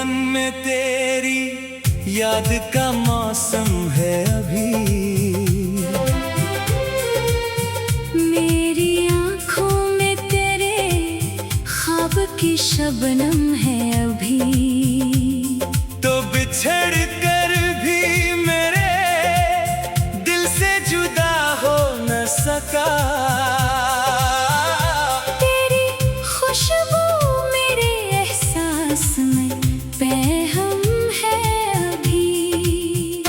मन में तेरी याद का मौसम है अभी। मेरी आँखों में तेरे ख्वाब की शबनम है अभी। तो बिछड़ कर भी मेरे दिल से जुदा हो न सका। तेरी खुशबू मेरे एहसास में पैहम है अभी।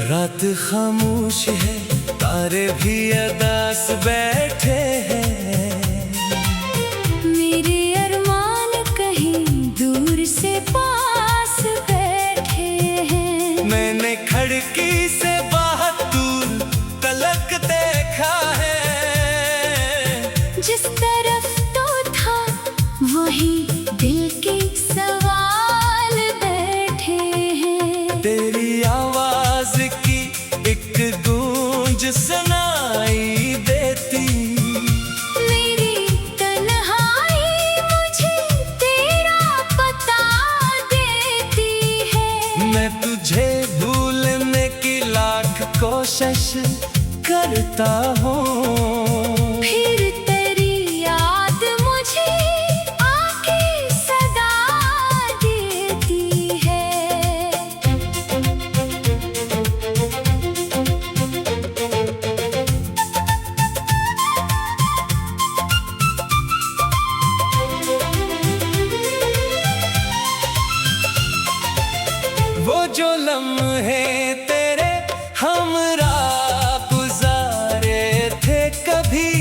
रात खामोश है, तारे भी अदास बैठे हैं। मेरे अरमान कहीं दूर से पास बैठे हैं। मैंने खिड़की से बाहर दूर तलक देखा है। जिस तरफ तो था वहीं दिल के सवाल बैठे हैं। तेरी आवाज की एक गूंज सुनाई देती। मेरी तन्हाई मुझे तेरा पता देती है। मैं तुझे भूलने की लाख कोशिश करता हूँ। फिर तेरी याद मुझे आके सदा देती है। वो जो लम्हे तेरे हमरा गुजारे थे कभी।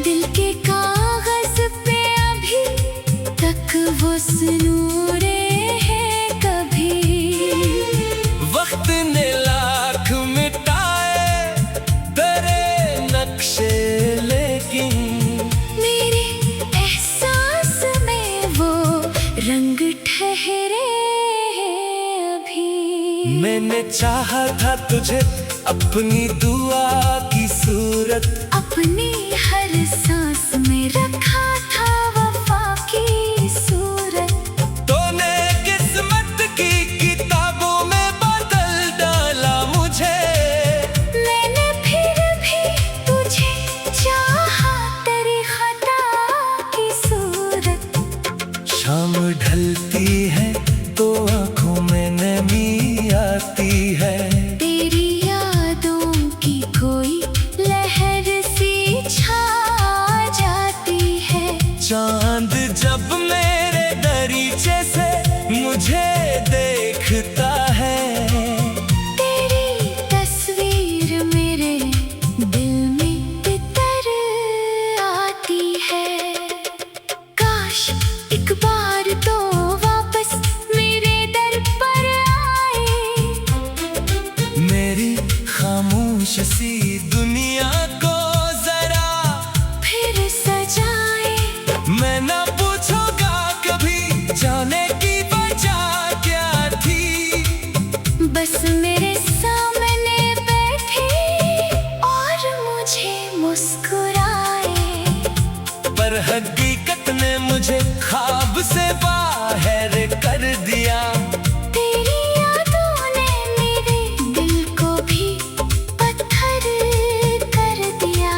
दिल के कागज पे अभी तक वो सुनूरे हैं कभी। वक्त ने लाख मिटाए तेरे नक्शे, लेकिन मेरे एहसास में वो रंग ठहरे हैं अभी। मैंने चाहा था तुझे अपनी दुआ की सूरत। अपनी हर सांस में रखा था वफा की सूरत। तूने किस्मत की किताबों में बदल डाला मुझे। मैंने फिर भी तुझे चाहा तेरी खता की सूरत। शाम ढलती है तो आंखों में नमी आती है। तेरी यादों की कोई लहर सी छा जाती है। चांद जब मेरे दरीचे से मुझे देखता है। तेरी तस्वीर मेरे दिल में तितर आती है। काश एक बार तो वापस मेरे दर पर आए। मेरी खामोश सी दुनिया को जरा फिर सजाए। मैं ना पूछूंगा कभी जाने की वजह क्या थी। बस मेरे सामने बैठे और मुझे मुस्कुराए। पर हकीकत ने मुझे ख्वाब से बाहर कर दिया। तेरी यादों ने मेरे दिल को भी पत्थर कर दिया।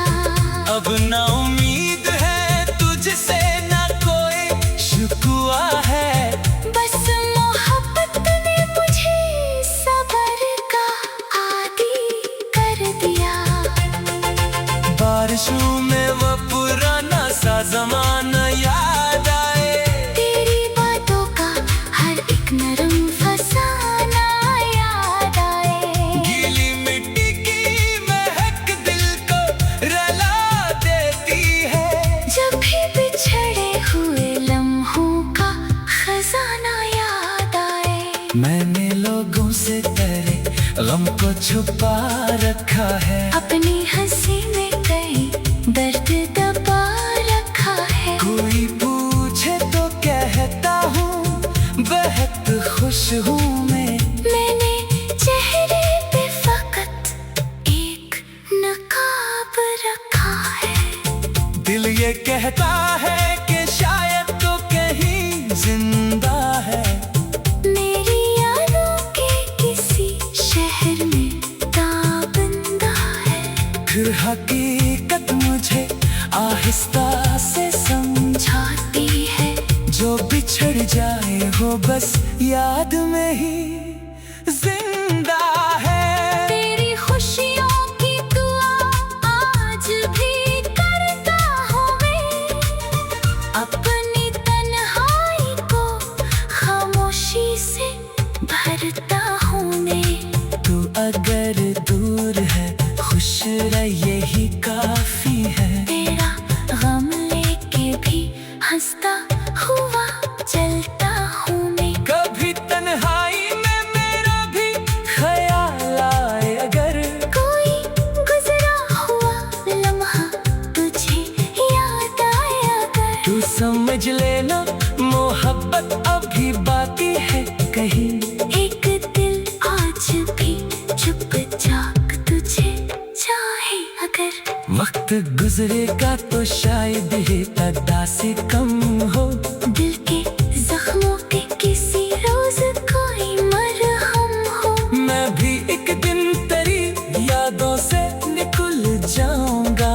अब ना उम्मीद है तुझसे, ना कोई शिकवा है। बस मोहब्बत ने मुझे सब्र का आदी कर दिया। बारिशों में वो पुराना सा जमाना याद आए। तेरी बातों का हर एक नरम फसाना याद आए। गीली मिट्टी की महक दिल को रुला देती है। जब भी बिछड़े हुए लम्हों का खजाना याद आए। मैंने लोगों से तेरे गम को छुपा रखा है। अपनी हंसी में कई दर्द दबा रखा है। कोई पूछे तो कहता हूँ बेहद खुश हूँ मैं। मैंने चेहरे पे फकत एक नकाब रखा है। दिल ये कहता है कि शायद तो कहीं जिंदा है। मेरी यादों के किसी शहर में ताबंदा है। फिर हकीकत मुझे आहिस्ता से समझाती है। जो बिछड़ जाए वो बस याद में ही जिंदा है। तेरी खुशियों की दुआ आज भी करता हूँ मैं। अपनी तन्हाई को खामोशी से भरता हूँ मैं। तू अगर दूर है खुश रह यही काफी है। तेरा गम लेके भी हंसता हुआ चलता हूँ मैं। कभी तन्हाई में मेरा भी ख्याल आए अगर, कोई गुजरा हुआ लम्हा तुझे याद आए अगर, तू समझ लेना मोहब्बत अभी बाकी है कहीं। एक दिल आज भी चुपचाप तुझे चाहे अगर। वक्त गुजरेगा तो शायद ही अदा से कम हो। दिल के जख्मों पे किसी रोज कोई मरहम हो। मैं भी एक दिन तेरी यादों से निकल जाऊंगा।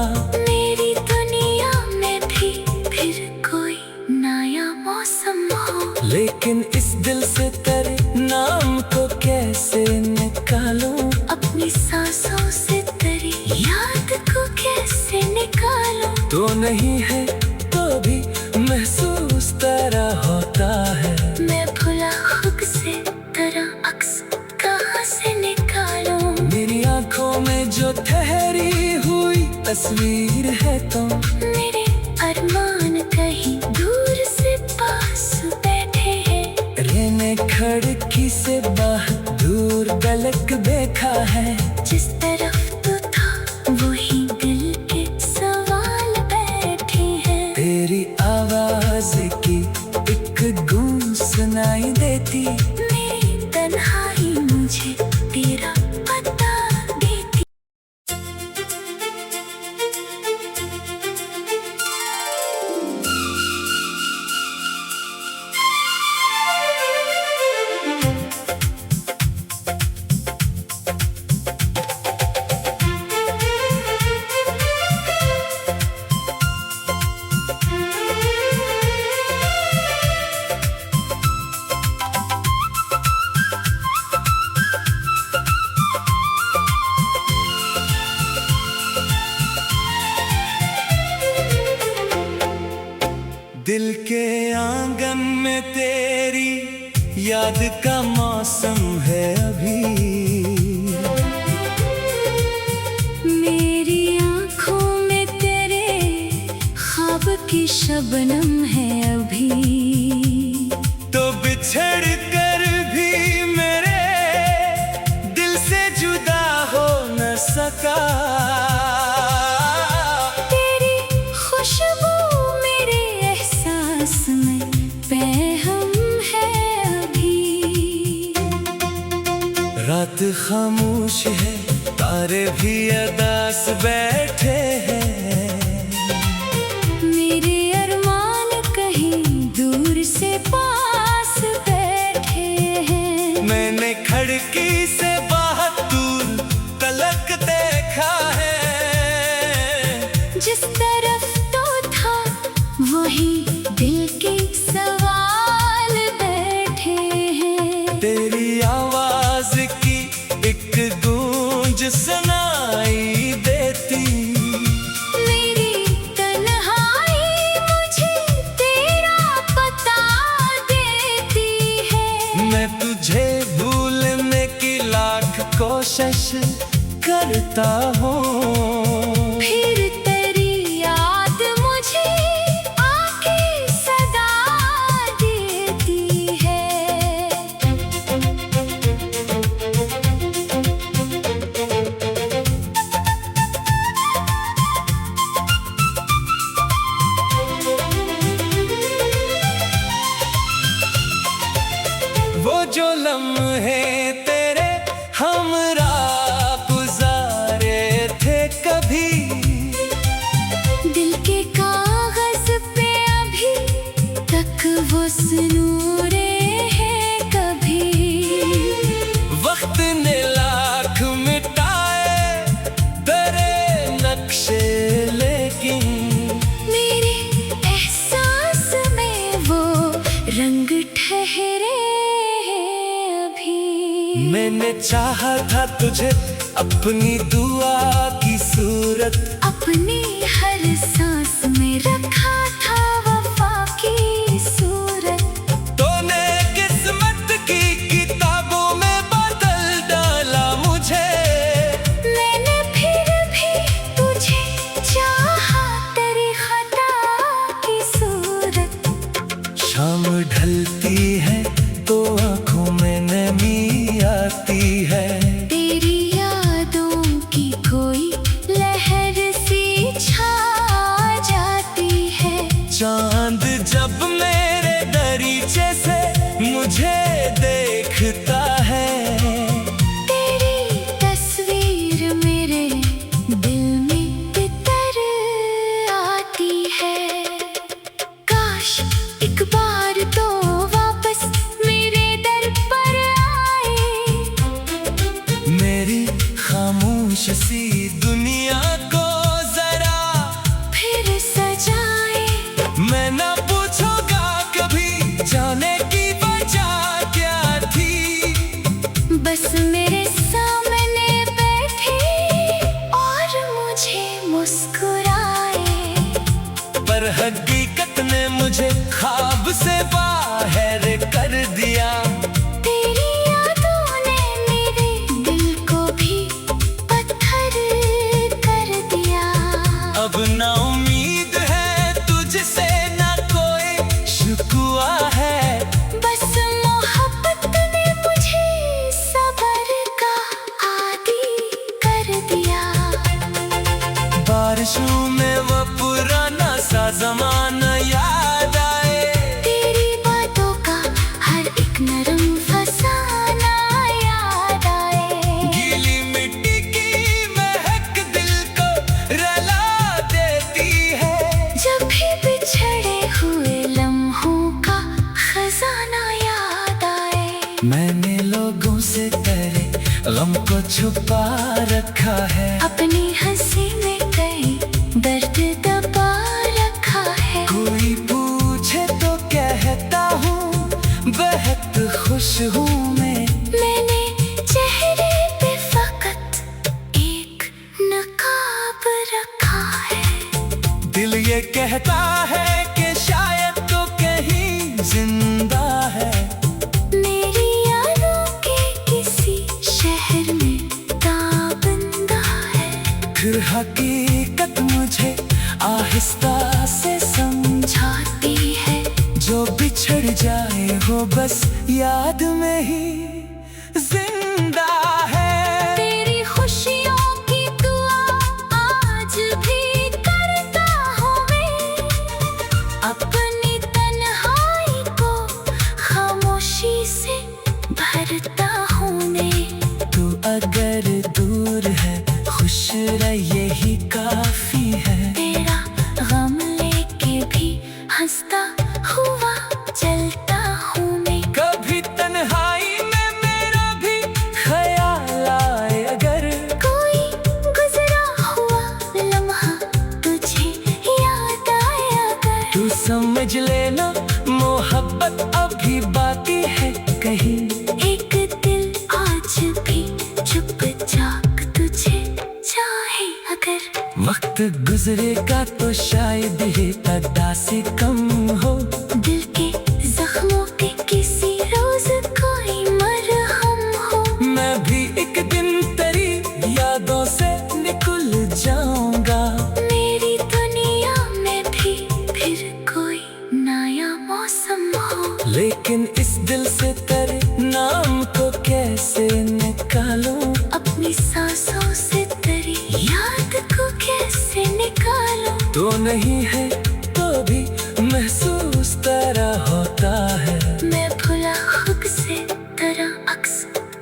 मेरी दुनिया में भी फिर कोई नया मौसम हो। लेकिन इस दिल से तेरे नाम को कैसे निकालूं। अपनी सांसों से तेरी याद को कैसे निकालूं। तो नहीं है तो भी महसूस तरह होता है। मैं भुला खुद से तेरा अक्स कहाँ से निकालूं। मेरी आंखों में जो ठहरी हुई तस्वीर है तो मेरे अरमान कहीं दूर से पास बैठे हैं। रहने खिड़की से बाहर दूर गलक देखा है। जिस तरफ तू था वही दिल के सवाल बैठे हैं। तेरी आवाज की एक गूंज सुनाई देती। मेरी तन्हाई मुझे तेरा पता देती। दिल के आंगन में तेरी याद का मौसम है अभी। मेरी आँखों में तेरे ख्वाब की शबनम है अभी। तो बिछड़ कर भी मेरे दिल से जुदा हो न सका। तेरी खुशबू मेरे एहसास में बेहम है अभी। रात खामोश है तारे भी अदास बैठे हैं। मेरे अरमान कहीं दूर से पास बैठे हैं। मैंने खिड़की से बाहर दूर तलक देखा है। जिस तरफ तो था वही दिल के सवाल बैठे हैं। तेरी आवाज की एक गूंज सुनाई देती। मेरी तन्हाई मुझे तेरा पता देती है। मैं तुझे भूलने की लाख कोशिश करता हूँ। फिर तेरी याद मुझे आके सदा देती है। वो जो लम्हे तेरे हमरा गुजारे थे। नक्शे, लेकिन मेरे एहसास में वो रंग ठहरे हैं अभी। मैंने चाहा था तुझे अपनी दुआ की सूरत, अपनी हर सांस में रखा था वफा की सूरत। तूने किस्मत की किताबों में बदल डाला मुझे। मैंने फिर भी तुझे चाहा, तेरी खता की सूरत। शाम ढलती है तो आंखों में नमी आती है। तेरी यादों की कोई लहर सी छा जाती है। चांद जब मेरे दरीचे से मुझे देखता है, तेरी तस्वीर मेरे दिल में बितर आती है। काश एक बार तो वापस मेरे दर पर आए, मेरी खामोश सी दुनिया को जरा फिर सजाए। मैं ना पूछूंगा कभी जाने की वजह क्या थी। बस मेरे सामने बैठी और मुझे मुस्कुराए। पर हकीकत ने मुझे ख्वाब से बाहर कर दिया। तेरी यादों ने मेरे दिल को भी पत्थर कर दिया। अब ना उम्मीद है तुझसे, ना कोई शिकवा है। बस मोहब्बत ने मुझे सब्र का आदी कर दिया। बारिशों में वो पुराना सा जमाना याद आए। तेरी बातों का हर एक नरम फसाना याद आए। गीली मिट्टी की महक दिल को रुला देती है। जब भी बिछड़े हुए लम्हों का खजाना याद आए। मैंने लोगों से तेरे गम को छुपा रखा है। अपनी हंसी में कई दर्द दबा रखा है। कोई पूछे तो कहता हूँ बेहद खुश हूँ मैं। मैंने चेहरे पे फकत एक नकाब रखा है। दिल ये कहता है कि शायद तो कहीं जिंदा है। मेरी यादों के किसी शहर में ताबंदा है। फिर हकीकत मुझे आहिस्ता से समझाती है। जो बिछड़ जाए वो बस याद में ही जिंदा है। तेरी खुशियों की दुआ आज भी करता हूँ मैं। अपनी तन्हाई को खामोशी से भरता हूँ मैं। तू अगर दूर है खुश रह यही काफी है। तेरा गम लेके भी हंसता हुआ चलता हूँ मैं। कभी तन्हाई में मेरा भी ख्याल आए, अगर कोई गुजरा हुआ लम्हा तुझे याद आए अगर। तू समझ लेना मोहब्बत अभी बाकी है कहीं। एक दिल आज भी चुपचाप तुझे चाहे अगर। वक्त गुजरेगा तो शायद ही अदा से कम हो। दिल के जख्मों पे किसी रोज कोई मरहम हो। मैं भी एक दिन तेरी यादों से निकल जाऊंगा। मेरी दुनिया में भी फिर कोई नया मौसम हो। लेकिन इस दिल से तेरे नाम को कैसे निकालूं। अपनी सांसों से तेरी याद को कैसे निकालूं। तो नहीं है तो भी महसूस तरह होता है। मैं भुला खुद से तेरा अक्स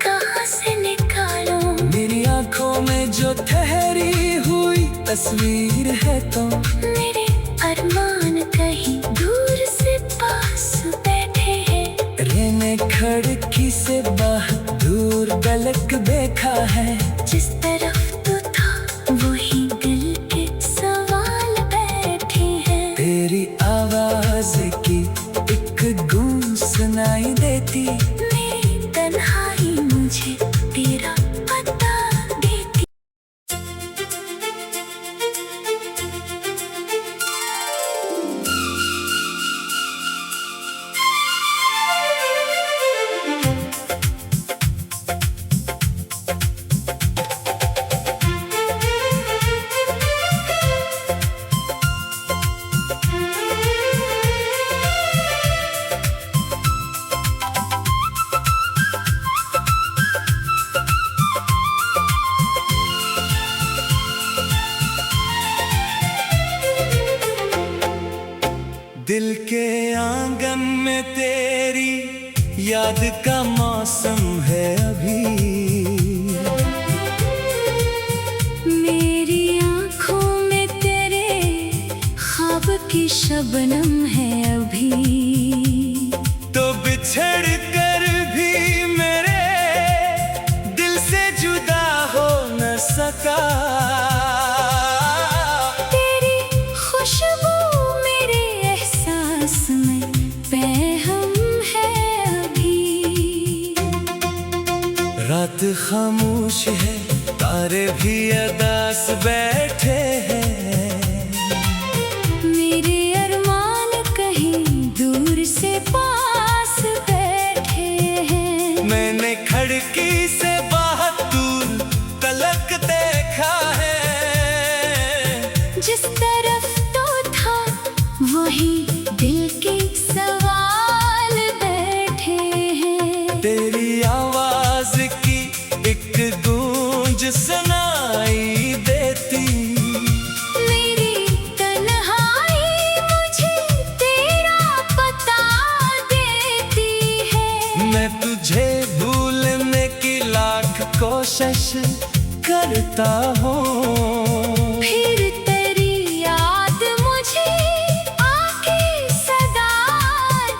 कहाँ से निकालूं। मेरी आंखों में जो ठहरी हुई तस्वीर है तो मेरे अरमान कहीं दूर से पास बैठे हैं। रहने खिड़की से बाहर दूर गलक देखा है। जिस तरफ तू था वही दिल के दिल के आंगन में तेरी याद का मौसम है अभी। मेरी आंखों में तेरे ख्वाब की शबनम है अभी। तो बिछड़ कर भी मेरे दिल से जुदा हो न सका। तेरी खुशबू मेरे एहसास में बेहम है अभी। रात खामोश है, तारे भी अदास बैठे हैं। मेरे अरमान कहीं दूर से पास बैठे हैं। मैंने खिड़की से बाहर दूर तलक देखा है। जिस तरफ तो था वही दिल के सवाल बैठे हैं। तेरी आवाज की एक गूंज सुनाई देती। मेरी तन्हाई मुझे तेरा पता देती है। मैं तुझे भूलने की लाख कोशिश करता हूँ। फिर तेरी याद मुझे आके सदा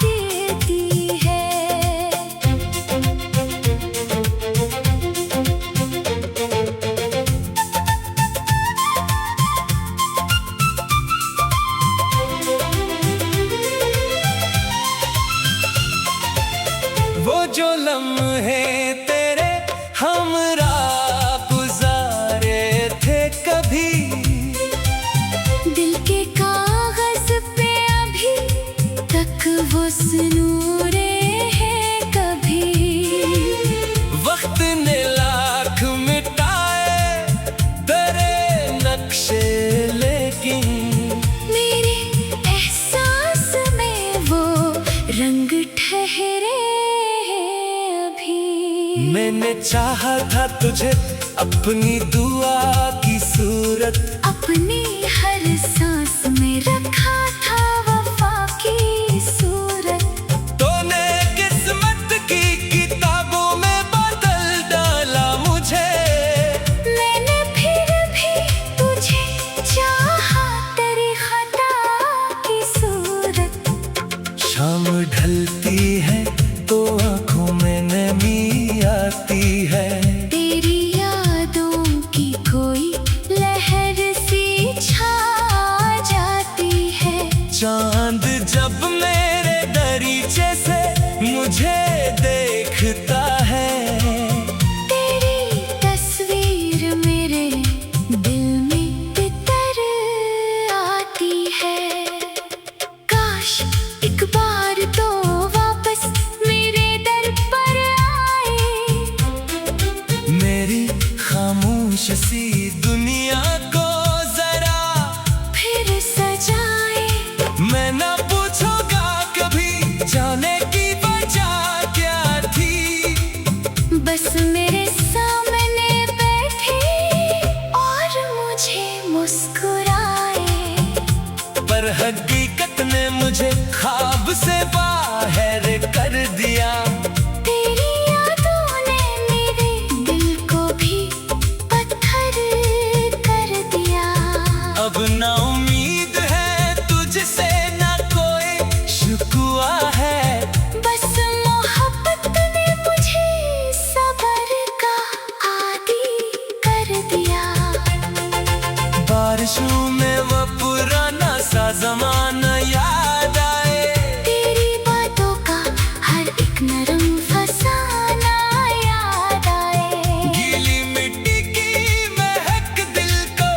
देती है। वो जो लम्हे तेरे हमरा गुजारे थे कभी। दिल के कागज पे अभी तक वो सुनूरे हैं कभी। वक्त ने लाख मिटाए तेरे नक्शे, लेकिन मेरे एहसास में वो रंग ठहरे हैं अभी। मैंने चाहा था तुझे अपनी दुआ की सूरत। अपनी हर सांस में रखा था वफा की सूरत। तूने किस्मत की किताबों में बदल डाला मुझे। मैंने फिर भी तुझे चाहा तेरी खता की सूरत। शाम ढलती है तो आंखों में नमी आती है। तेरी यादों की कोई लहर सी छा जाती है। चांद जब मेरे दरीचे से मुझे देखता है। तेरी तस्वीर मेरे दिल में तितर आती है। काश एक बार तो वापस मेरे दर पर आए। मेरी खामोश सी दुनिया को जरा फिर सजाए। मैं ना पूछूंगा कभी जाने की वजह क्या थी। बस मेरे सामने बैठे और मुझे मुस्कुराए। पर हकीकत ने मुझे ख्वाब से बाहर कर दिया। तेरी यादों ने मेरे दिल को भी पत्थर कर दिया। अब ना उम्मीद है तुझसे, ना कोई शिकवा है। बस मोहब्बत ने मुझे सबर का आदी कर दिया। बारिशों में वो पुराना सा जमाना याद आए। तेरी बातों का हर एक नरम फसाना याद आए। गीली मिट्टी की महक दिल को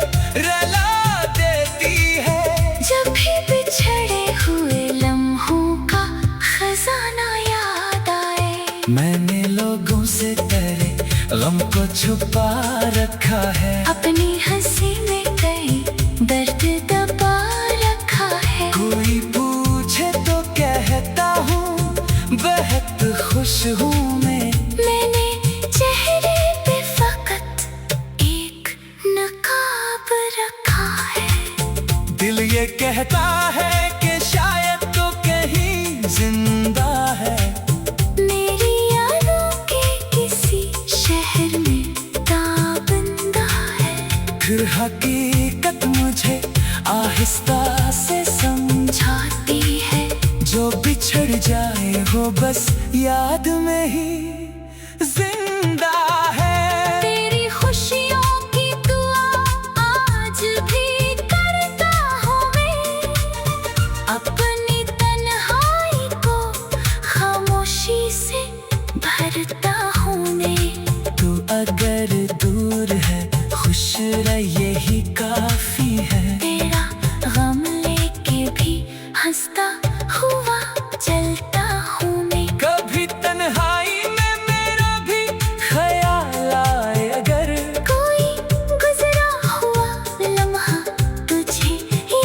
रुला देती है। जब भी बिछड़े हुए लम्हों का खजाना याद आए। मैंने लोगों से तेरे गम को छुपा रखा है। अपनी हंसी में कई दर्द दबा रखा है। कोई पूछे तो कहता हूँ बेहद खुश हूँ मैं। मैंने चेहरे पे फकत एक नकाब रखा है। दिल ये कहता है कि शायद जिंदा है। मेरी यादों के किसी शहर में ताबंदा है। फिर हकीकत मुझे आहिस्ता से समझाती है, जो बिछड़ जाए वो बस याद में ही जिंदा है। तेरी खुशियों की दुआ आज भी करता हूँ मैं, अपनी तन्हाई को खामोशी से भरता हूँ मैं। तू अगर दूर है खुश रह यही काफी है। तेरा गम लेके भी हंसता हुआ चलता हूँ मैं। कभी तन्हाई में मेरा भी ख्याल आए, अगर कोई गुजरा हुआ लम्हा तुझे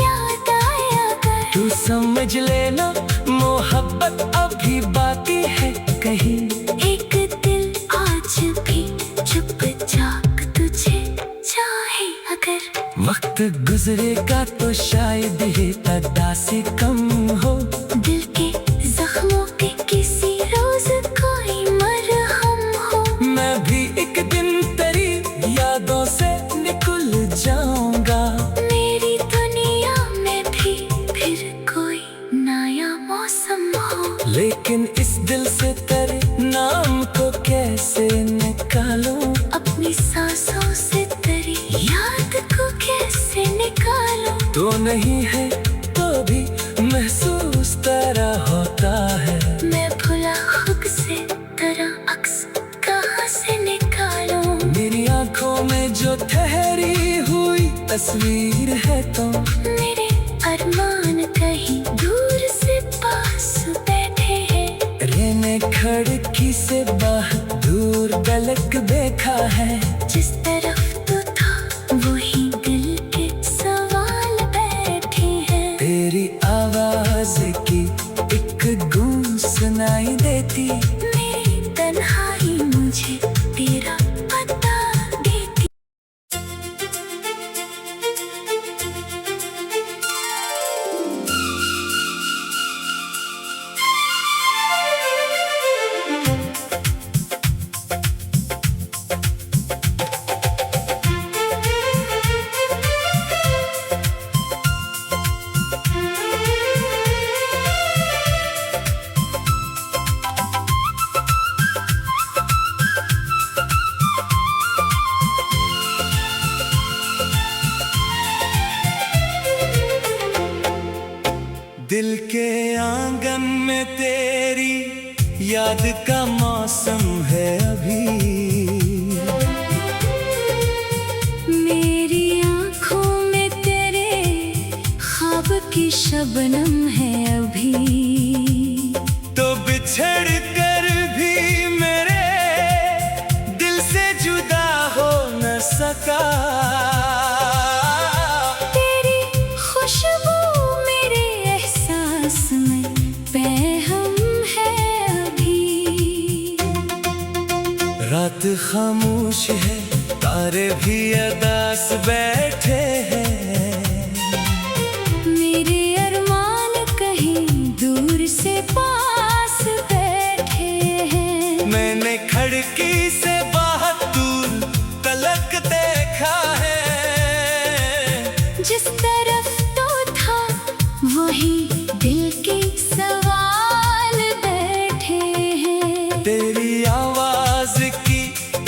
याद आया अगर, तू समझ लेना मोहब्बत अभी बाकी है कहीं। एक दिल आज भी चुपचाप तुझे चाहे अगर। वक्त गुजरेगा तो शायद ये अदा से कम हो, दिल के जख्मों पे किसी रोज कोई मरहम हो। मैं भी एक दिन तेरी यादों से निकल जाऊंगा। मेरी दुनिया में भी फिर कोई नया मौसम हो, लेकिन इस दिल से तेरे नाम को कैसे निकालूं? अपनी सांसों से तेरी याद को कैसे निकालूं? तो नहीं है तो भी महसूस तरह होता है। मैं भुला खुद से तेरा अक्स कहाँ से निकालूं? मेरी आंखों में जो ठहरी हुई तस्वीर है तो मेरे अरमान कहीं दूर से पास बैठे हैं। मैंने खिड़की से बाहर दूर गलक देखा है। जिस तरफ तो था वही दिल के सवाल बैठे हैं। तेरी आवाज की एक गूंज सुनाई देती, मेरी तन्हाई मुझे तेरा पता देती। दिल के आंगन में तेरी याद का मौसम है अभी। मेरी आँखों में तेरे ख्वाब की शबनम है अभी। तो बिछड़ कर भी मेरे दिल से जुदा हो न सका। तेरी खुशबू मेरे एहसास में बेहम है अभी। रात खामोश है तारे भी अदास बैठे हैं। मेरे अरमान कहीं दूर से पास बैठे हैं। मैंने खिड़की से बाहर दूर तलक देखा है। जिस तरफ तो था वही दिल के सवाल बैठे हैं। तेरी आवाज की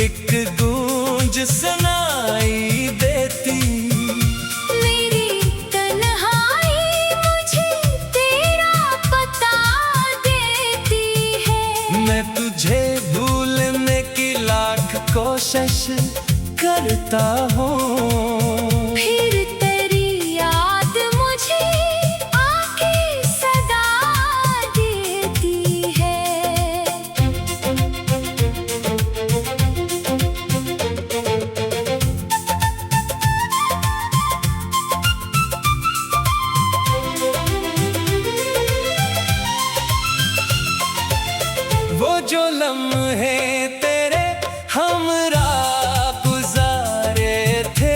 एक गूंज सुनाई देती, मेरी तन्हाई मुझे तेरा पता देती है। मैं तुझे भूलने की लाख कोशिश करता हूँ। फिर तेरी याद मुझे आके सदा देती है। वो जो लम्हे तेरे हमरा गुजारे थे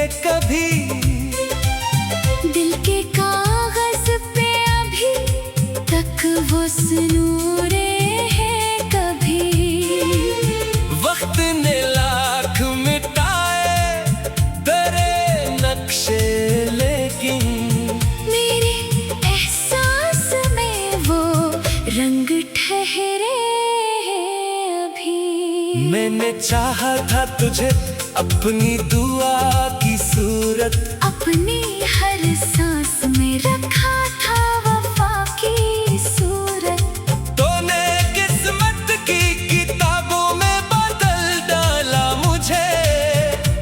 चाहा था तुझे अपनी दुआ की सूरत, अपनी हर सांस में रखा था वफा की सूरत। तूने किस्मत की किताबों में बदल डाला मुझे,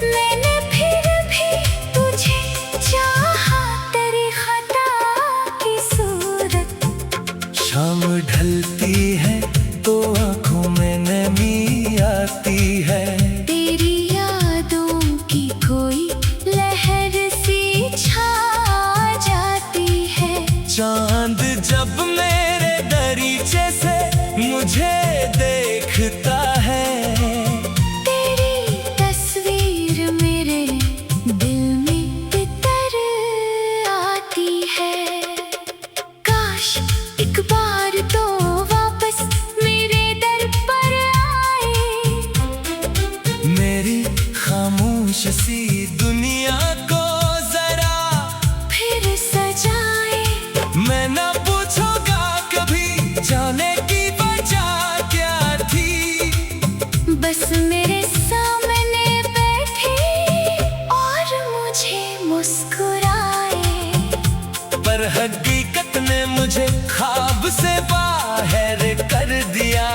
मैंने फिर भी तुझे चाहा तेरी खता की सूरत। शाम ढलती है तो आंखों में नमी आती है, तेरी यादों की कोई लहर सी छा जाती है। चांद जब मेरे दरीचे से मुझे देखता है, तेरी तस्वीर मेरे दिल में तितर आती है। काश एक बार तो वापस मेरे दर पर आए, मेरी खामोश सी दुनिया को जरा फिर सजाए। मैं ना पूछूंगा कभी जाने की वजह क्या थी, बस मेरे सामने बैठे और मुझे मुस्कुराए। पर हकीकत ने मुझे ख्वाब से बाहर कर दिया।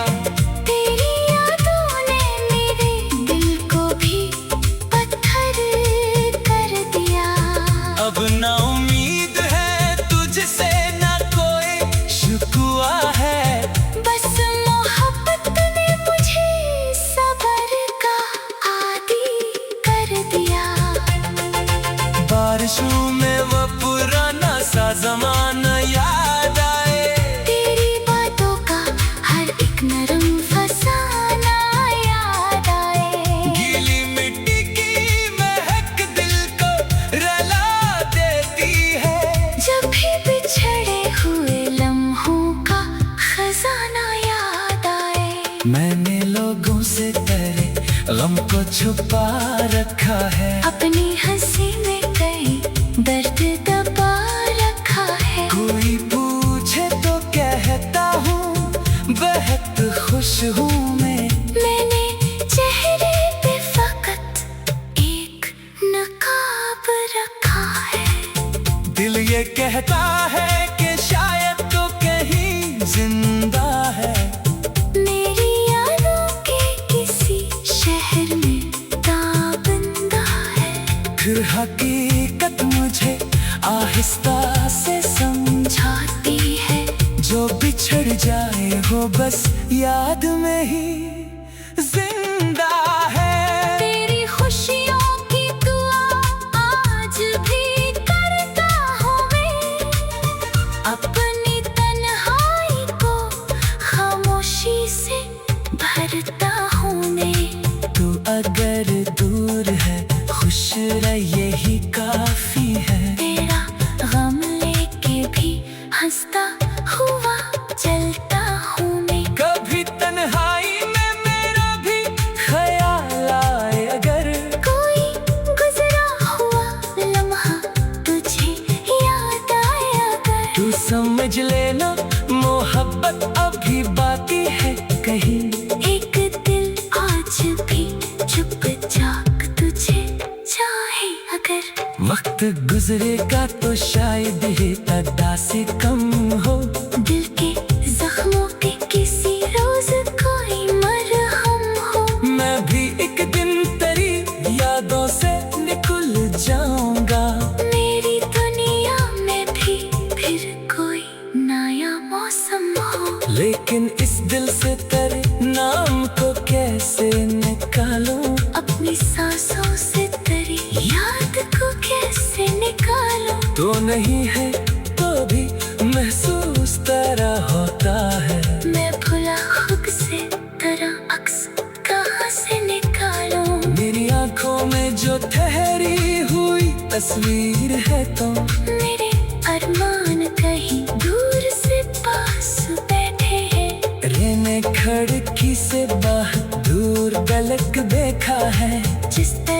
तेरी यादों ने मेरे दिल को भी पत्थर कर दिया। अब ना उम्मीद है तुझसे ना कोई शिकवा है, बस मोहब्बत ने मुझे सब्र का आदी कर दिया। बारिशों में वो पुराना सा जमाना याद आए, तेरी बातों का हर एक नरम फसाना याद आए। गीली मिट्टी की महक दिल को रुला देती है, जब भी बिछड़े हुए लम्हों का खजाना याद आए। मैंने लोगों से तेरे गम को छुपा रखा है, अपनी हंसी में कई दर्द दबा रखा है। कोई पूछे तो कहता हूँ बेहद खुश हूँ मैं। मैंने चेहरे पे फकत एक नकाब रखा है, दिल ये कहता है कि शायद तो कहीं जिंदा है, मेरी यादों के किसी शहर में ताबंदा है। फिर हकीकत मुझे आहिस्ता से समझाती है जो बिछड़ जाए वो बस याद में ही जिंदा है। तेरी खुशियों की दुआ आज भी करता हूँ मैं, अपनी तन्हाई को खामोशी से भरता हूँ मैं। तू अगर दूर है खुश रह यही काफी है, तेरा गम लेके भी हंसता हुआ चलता हूँ मैं। कभी तन्हाई में मेरा भी ख्याल आए अगर, कोई गुजरा हुआ लम्हा तुझे याद आए अगर, तू समझ लेना मोहब्बत अभी बाकी है कहीं। एक दिल आज भी चुपचाप तुझे चाहे अगर, वक्त गुजरेगा तो शायद ही अदा से कम हो, दिल के जख्मों पे किसी रोज कोई मरहम हो। मैं भी एक दिन तेरी यादों से निकल जाऊंगा, मेरी दुनिया में भी फिर कोई नया मौसम हो। लेकिन इस दिल से तेरे नाम को कैसे निकालूं, अपनी सांसों से तेरी याद को कैसे निकालूं। तो नहीं है तो भी महसूस तरह होता है, मैं भुला खुद से तेरा अक्स कहाँ से निकालूं। मेरी आंखों में जो ठहरी हुई तस्वीर है तो मेरे अरमान कहीं दूर से पास बैठे हैं, खड़की से बाहर दूर गलक देखा है, जिस तरह